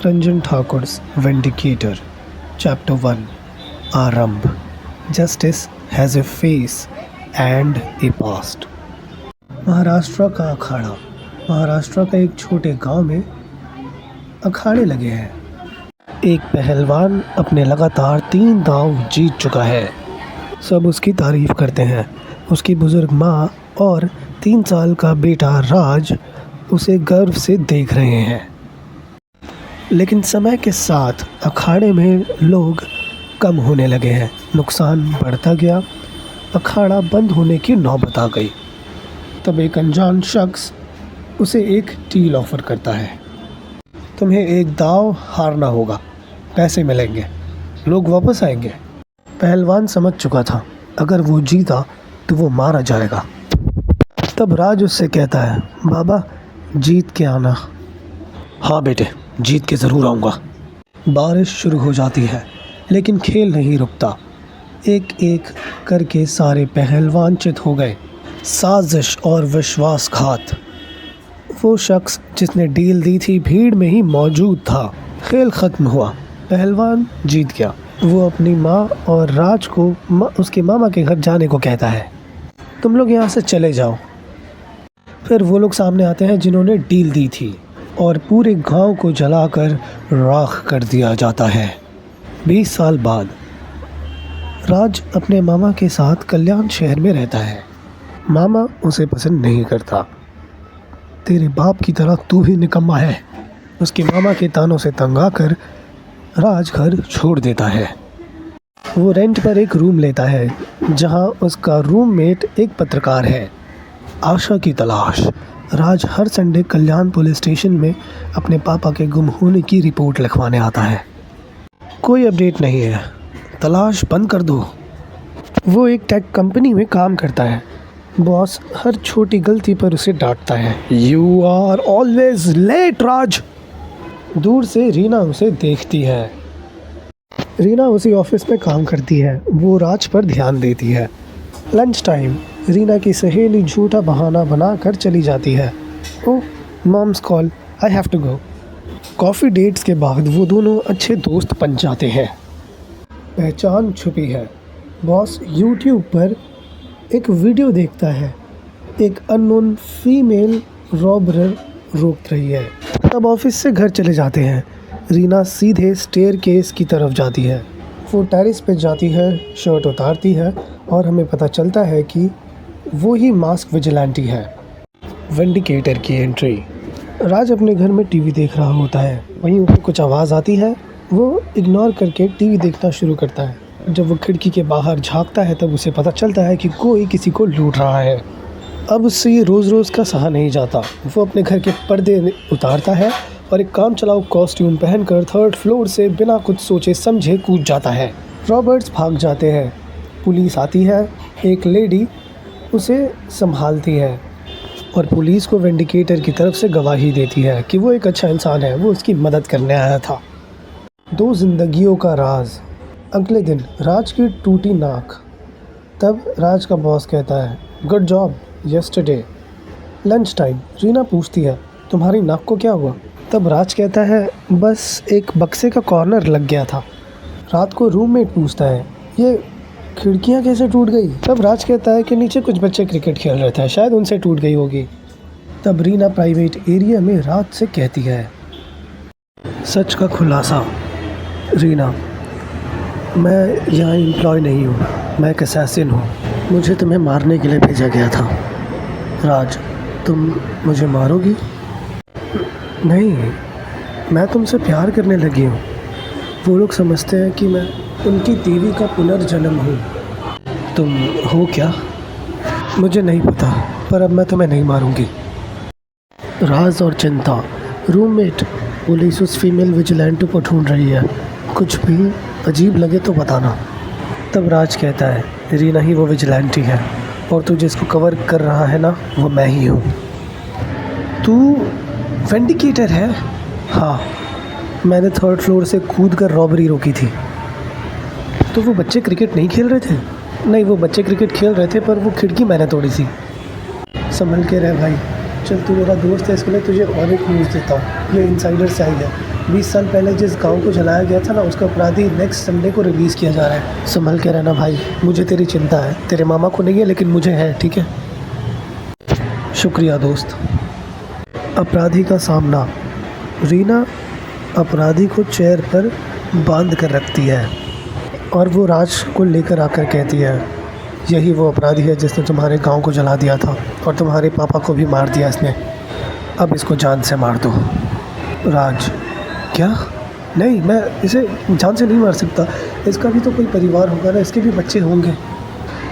Ranjan Thakur's Vindicator, Chapter 1, आरंभ. Justice has a face and a past. Maharashtra का अखाड़ा. महाराष्ट्र का एक छोटे गांव में अखाड़े लगे हैं. एक पहलवान अपने लगातार 3 दांव जीत चुका है. सब उसकी तारीफ करते हैं. उसकी बुजुर्ग माँ और 3 साल का बेटा राज उसे गर्व से देख रहे हैं. लेकिन समय के साथ अखाड़े में लोग कम होने लगे हैं. नुकसान बढ़ता गया. अखाड़ा बंद होने की नौबत आ गई. तब एक अनजान शख्स उसे एक डील ऑफ़र करता है. तुम्हें एक दांव हारना होगा, पैसे मिलेंगे, लोग वापस आएंगे. पहलवान समझ चुका था अगर वो जीता तो वो मारा जाएगा. तब राज उससे कहता है, बाबा जीत के आना. हाँ बेटे, जीत के ज़रूर आऊँगा. बारिश शुरू हो जाती है लेकिन खेल नहीं रुकता. एक एक करके सारे पहलवान चित हो गए. साजिश और विश्वासघात. वो शख्स जिसने डील दी थी भीड़ में ही मौजूद था. खेल ख़त्म हुआ. पहलवान जीत गया. वो अपनी माँ और राज को उसके मामा के घर जाने को कहता है. तुम लोग यहाँ से चले जाओ. फिर वो लोग सामने आते हैं जिन्होंने डील दी थी और पूरे गांव को जलाकर राख कर दिया जाता है. 20 साल बाद राज अपने मामा के साथ कल्याण शहर में रहता है. मामा उसे पसंद नहीं करता. तेरे बाप की तरह तू भी निकम्मा है. उसके मामा के तानों से तंग आकर राज घर छोड़ देता है. वो रेंट पर एक रूम लेता है जहां उसका रूममेट एक पत्रकार है. आशा की तलाश. राज हर संडे कल्याण पुलिस स्टेशन में अपने पापा के गुम होने की रिपोर्ट लिखवाने आता है. कोई अपडेट नहीं है. तलाश बंद कर दो. वो एक टेक कंपनी में काम करता है. बॉस हर छोटी गलती पर उसे डांटता है. यू आर ऑलवेज लेट राज. दूर से रीना उसे देखती है. रीना उसी ऑफिस में काम करती है. वो राज पर ध्यान देती है. Lunch time. रीना की सहेली झूठा बहाना बनाकर चली जाती है. Oh mom's call, I have to go. Coffee dates के बाद वो दोनों अच्छे दोस्त बन जाते हैं. पहचान छुपी है. बॉस यूट्यूब पर एक वीडियो देखता है. एक अननोन फीमेल रॉबर रोक रही है. तब ऑफिस से घर चले जाते हैं. रीना सीधे स्टेयरकेस की तरफ जाती है. वो टेरेस पे जाती है, शर्ट उतारती है और हमें पता चलता है कि वो ही मास्क विजिलेंटी है. विंडिकेटर की एंट्री. राज अपने घर में टीवी देख रहा होता है. वहीं ऊपर कुछ आवाज़ आती है. वो इग्नोर करके टीवी देखना शुरू करता है. जब वो खिड़की के बाहर झांकता है तब उसे पता चलता है कि कोई किसी को लूट रहा है. अब उससे ये रोज़ रोज़ का सहा नहीं जाता. वो अपने घर के पर्दे उतारता है और एक काम चलाऊ कॉस्ट्यूम पहनकर 3rd फ्लोर से बिना कुछ सोचे समझे कूद जाता है. रॉबर्ट्स भाग जाते हैं. पुलिस आती है. एक लेडी उसे संभालती है और पुलिस को विंडिकेटर की तरफ से गवाही देती है कि वो एक अच्छा इंसान है. वो उसकी मदद करने आया था. 2 जिंदगियों का राज. अगले दिन राज की टूटी नाक. तब राज का बॉस कहता है, good job yesterday. Lunch time. Reena पूछती है, तुम्हारी नाक को क्या हुआ? तब राज कहता है, बस एक बक्से का कॉर्नर लग गया था. रात को रूममेट पूछता है, ये खिड़कियाँ कैसे टूट गई? तब राज कहता है कि नीचे कुछ बच्चे क्रिकेट खेल रहे थे, शायद उनसे टूट गई होगी. तब रीना प्राइवेट एरिया में राज से कहती है, सच का खुलासा. रीना, मैं यहाँ एम्प्लॉय नहीं हूँ, मैं एक असैसिन हूँ. मुझे तुम्हें मारने के लिए भेजा गया था. राज, तुम मुझे मारोगी? नहीं, मैं तुमसे प्यार करने लगी हूँ. वो लोग समझते हैं कि मैं उनकी देवी का पुनर्जन्म हूँ. तुम हो क्या? मुझे नहीं पता, पर अब मैं तुम्हें नहीं मारूंगी. राज और चिंता. रूममेट. पुलिस उस फीमेल विजिलेंट को ढूंढ रही है. कुछ भी अजीब लगे तो बताना. तब राज कहता है, रीना ही वो विजिलेंटी है और तू जिसको कवर कर रहा है ना, वो मैं ही हूँ. तू विंडिकेटर है? हाँ, मैंने 3rd फ्लोर से कूद कर रॉबरी रोकी थी. तो वो बच्चे क्रिकेट नहीं खेल रहे थे? नहीं, वो बच्चे क्रिकेट खेल रहे थे पर वो खिड़की मैंने तोड़ी थी. संभल के रह भाई. चल, तू मेरा दोस्त है, इसके लिए तुझे और एक न्यूज़ देता हूँ. ये इनसाइडर से आई है. 20 साल पहले जिस गांव को जलाया गया था ना, उसका अपराधी नेक्स्ट संडे को रिलीज़ किया जा रहा है। संभल के रहना भाई, मुझे तेरी चिंता है। तेरे मामा को नहीं है लेकिन मुझे है, ठीक है? शुक्रिया दोस्त। अपराधी का सामना। रीना अपराधी को चेयर पर बांध कर रखती है और वो राज को लेकर आकर कहती है, यही वो अपराधी है जिसने तुम्हारे गांव को जला दिया था और तुम्हारे पापा को भी मार दिया इसने। अब इसको जान से मार दो। राज, क्या? नहीं, मैं इसे जान से नहीं मार सकता। इसका भी तो कोई परिवार होगा ना, इसके भी बच्चे होंगे।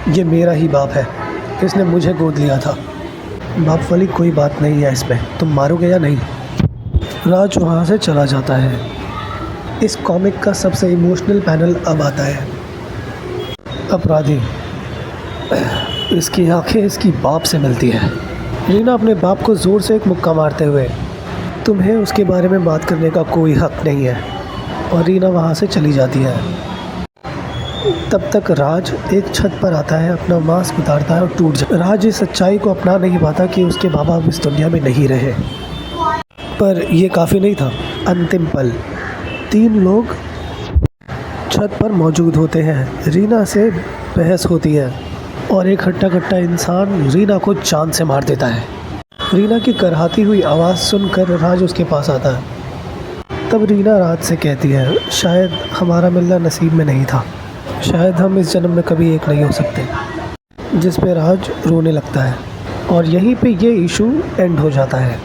ये मेरा ही बाप है, इसने मुझे गोद लिया था। बाप वाली कोई बात नहीं है इसमें, तुम मारोगे या नहीं? राज वहाँ से चला जाता है। इस कॉमिक का सबसे इमोशनल पैनल अब आता है। अपराधी, इसकी आंखें इसकी बाप से मिलती है। रीना अपने बाप को ज़ोर से एक मुक्का मारते हुए, तुम्हें उसके बारे में बात करने का कोई हक नहीं है, और रीना वहाँ से चली जाती है। तब तक राज एक छत पर आता है, अपना मास्क उतारता है और टूट जाता है। राज इस सच्चाई को अपना नहीं पाता कि उसके बाबा अब इस दुनिया में नहीं रहे। पर यह काफ़ी नहीं था। अंतिम पल, 3 लोग छत पर मौजूद होते हैं। रीना से बहस होती है और एक हट्टा कट्टा इंसान रीना को जान से मार देता है। रीना की करहाती हुई आवाज़ सुनकर राज उसके पास आता है। तब रीना राज से कहती है, शायद हमारा मिलना नसीब में नहीं था, शायद हम इस जन्म में कभी एक नहीं हो सकते। जिस पे राज रोने लगता है और यहीं पे ये इशू एंड हो जाता है।